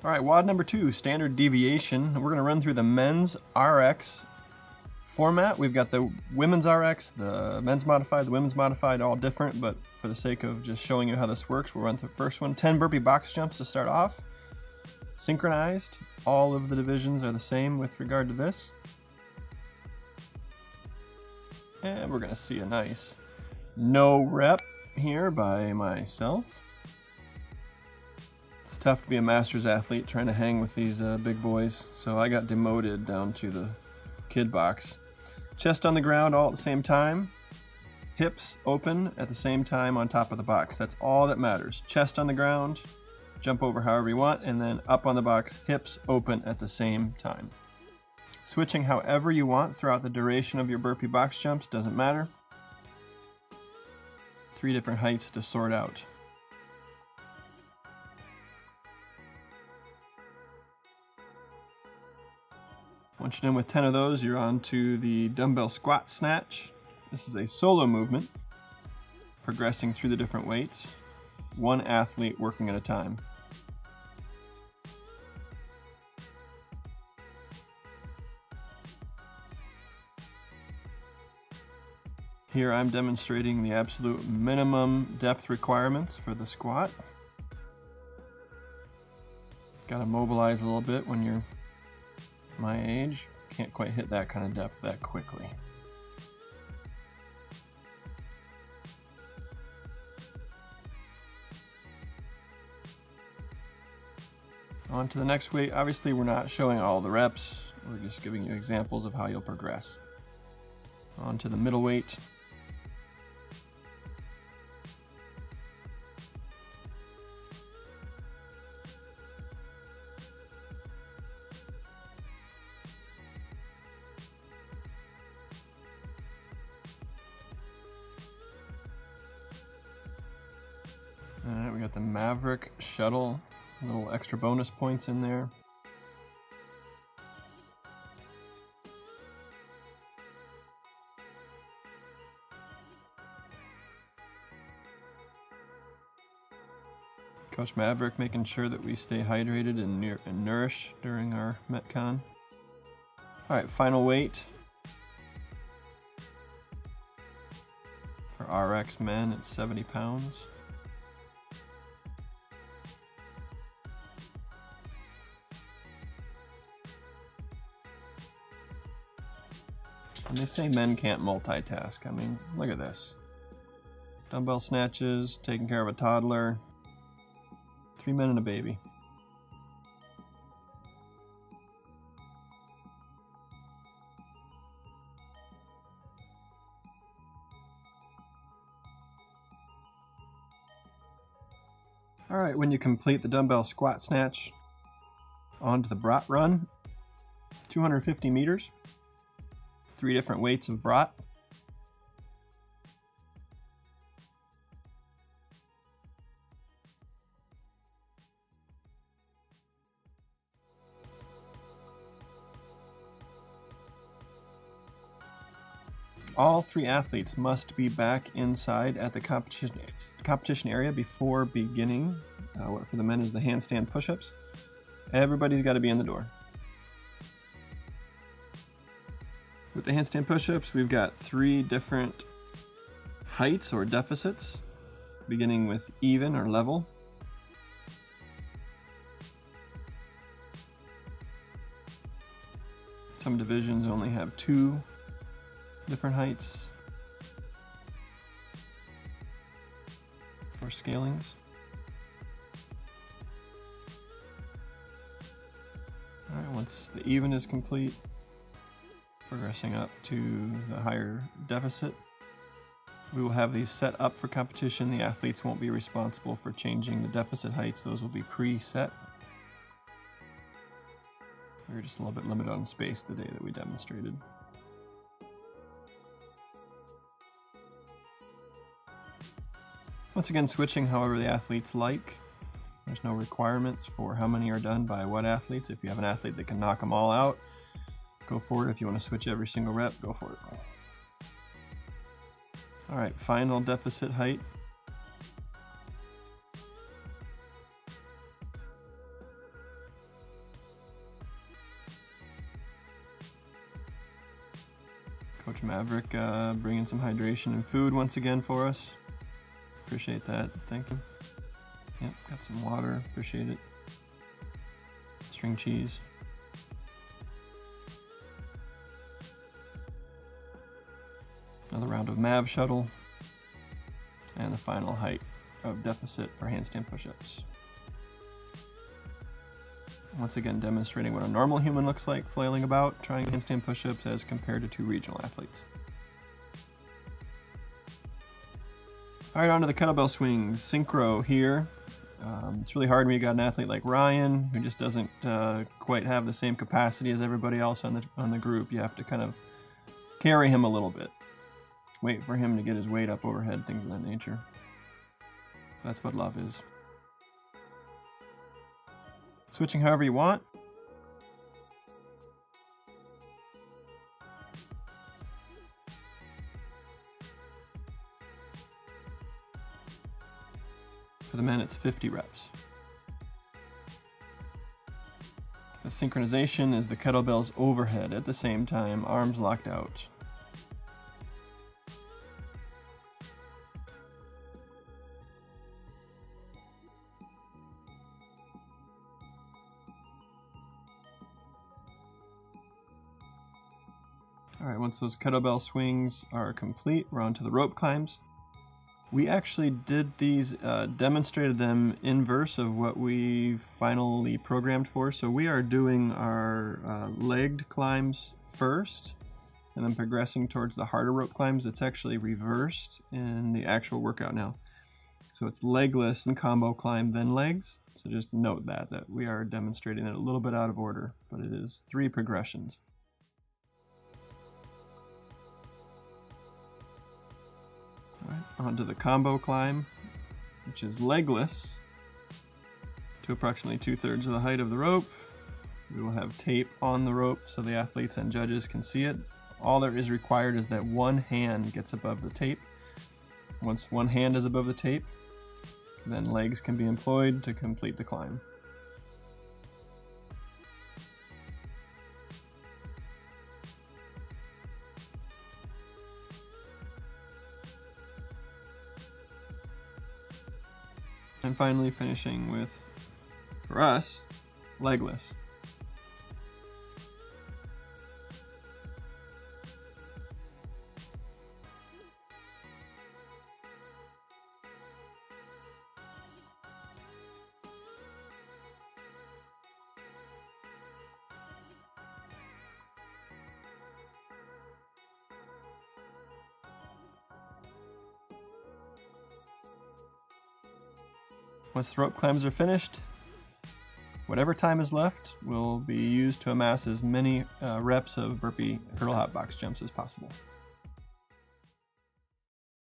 All right, WOD number 2, standard deviation. We're gonna run through the men's RX format. We've got the women's RX, the men's modified, the women's modified, all different, but for the sake of just showing you how this works, we'll run through the first one. 10 burpee box jumps to start off. Synchronized. All of the divisions are the same with regard to this. And we're gonna see a nice no rep here by myself. It's tough to be a masters athlete trying to hang with these big boys, so I got demoted down to the kid box. Chest on the ground all at the same time. Hips open at the same time on top of the box. That's all that matters. Chest on the ground, jump over however you want, and then up on the box, hips open at the same time. Switching however you want throughout the duration of your burpee box jumps, doesn't matter. 3 different heights to sort out. Once you're done with 10 of those, you're on to the dumbbell squat snatch. This is a solo movement, progressing through the different weights, one athlete working at a time. Here I'm demonstrating the absolute minimum depth requirements for the squat. Gotta mobilize a little bit when you're my age. Can't quite hit that kind of depth that quickly. On to the next weight. Obviously we're not showing all the reps, we're just giving you examples of how you'll progress. On to the middle weight. Alright, we got the Maverick shuttle, little extra bonus points in there. Coach Maverick making sure that we stay hydrated and nourish during our Metcon. Alright, final weight. For RX men, it's 70 pounds. And they say men can't multitask. I mean, look at this. Dumbbell snatches, taking care of a toddler, 3 men and a baby. All right, when you complete the dumbbell squat snatch, onto the brat run, 250 meters. 3 different weights of brat. All 3 athletes must be back inside at the competition area before beginning. What for the men is the handstand push-ups. Everybody's got to be in the door. With the handstand push-ups, we've got 3 different heights or deficits, beginning with even or level. Some divisions only have 2 different heights for scalings. All right, once the even is complete, progressing up to the higher deficit. We will have these set up for competition. The athletes won't be responsible for changing the deficit heights. Those will be pre-set. We were just a little bit limited on space the day that we demonstrated. Once again, switching however the athletes like. There's no requirements for how many are done by what athletes. If you have an athlete that can knock them all out, go for it. If you want to switch every single rep, go for it. All right, final deficit height. Coach Maverick bringing some hydration and food once again for us. Appreciate that. Thank you. Yep, got some water. Appreciate it. String cheese. Another round of Mav shuttle. And the final height of deficit for handstand push-ups. Once again demonstrating what a normal human looks like flailing about, trying handstand push-ups as compared to 2 regional athletes. All right, on to the kettlebell swings. Synchro here. It's really hard when you got an athlete like Ryan, who just doesn't quite have the same capacity as everybody else on the group. You have to kind of carry him a little bit. Wait for him to get his weight up overhead, things of that nature. That's what love is. Switching however you want. For the men, it's 50 reps. The synchronization is the kettlebells overhead at the same time, arms locked out. All right, once those kettlebell swings are complete, we're on to the rope climbs. We actually did these, demonstrated them inverse of what we finally programmed for. So we are doing our legged climbs first, and then progressing towards the harder rope climbs. It's actually reversed in the actual workout now. So it's legless and combo climb, then legs. So just note that we are demonstrating it a little bit out of order, but it is 3 progressions. All right, onto the combo climb, which is legless to approximately 2/3 of the height of the rope. We will have tape on the rope so the athletes and judges can see it. All there is required is that one hand gets above the tape. Once one hand is above the tape, then legs can be employed to complete the climb. And finally finishing with, for us, legless. Once the rope climbs are finished, whatever time is left will be used to amass as many reps of burpee hurdle hop box jumps as possible.